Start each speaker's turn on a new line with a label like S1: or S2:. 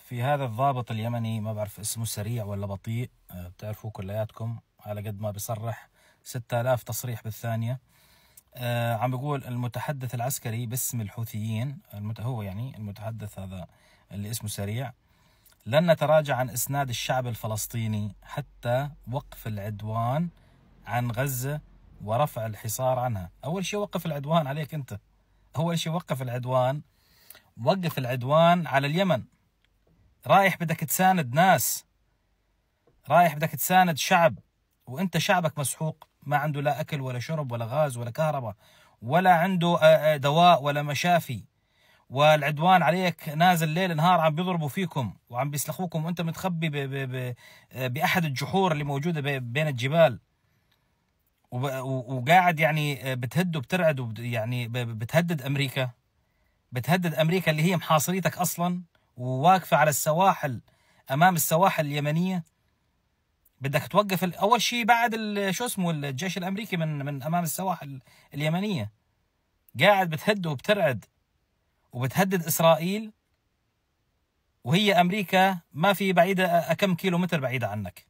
S1: في هذا الضابط اليمني، ما بعرف اسمه سريع ولا بطيء، بتعرفوه كلياتكم على قد ما بيصرح 6000 تصريح بالثانية. عم بيقول المتحدث العسكري باسم الحوثيين، هو يعني المتحدث هذا اللي اسمه سريع: لن نتراجع عن إسناد الشعب الفلسطيني حتى وقف العدوان عن غزة ورفع الحصار عنها. أول شيء وقف العدوان عليك أنت، أول شيء وقف العدوان، وقف العدوان على اليمن. رايح بدك تساند ناس، رايح بدك تساند شعب، وانت شعبك مسحوق، ما عنده لا اكل ولا شرب ولا غاز ولا كهرباء ولا عنده دواء ولا مشافي، والعدوان عليك نازل ليل نهار، عم بيضربوا فيكم وعم بيسلخوكم وانت متخبي باحد الجحور اللي موجوده بين الجبال، وقاعد يعني بتهد وبترعد، يعني بتهدد امريكا، بتهدد امريكا اللي هي محاصريتك اصلا وواقفه على السواحل، امام السواحل اليمنيه. بدك توقف اول شيء بعد شو اسمه الجيش الامريكي من امام السواحل اليمنيه، قاعد بتهد وبترعد وبتهدد اسرائيل، وهي امريكا ما في بعيده كم كيلو متر بعيده عنك.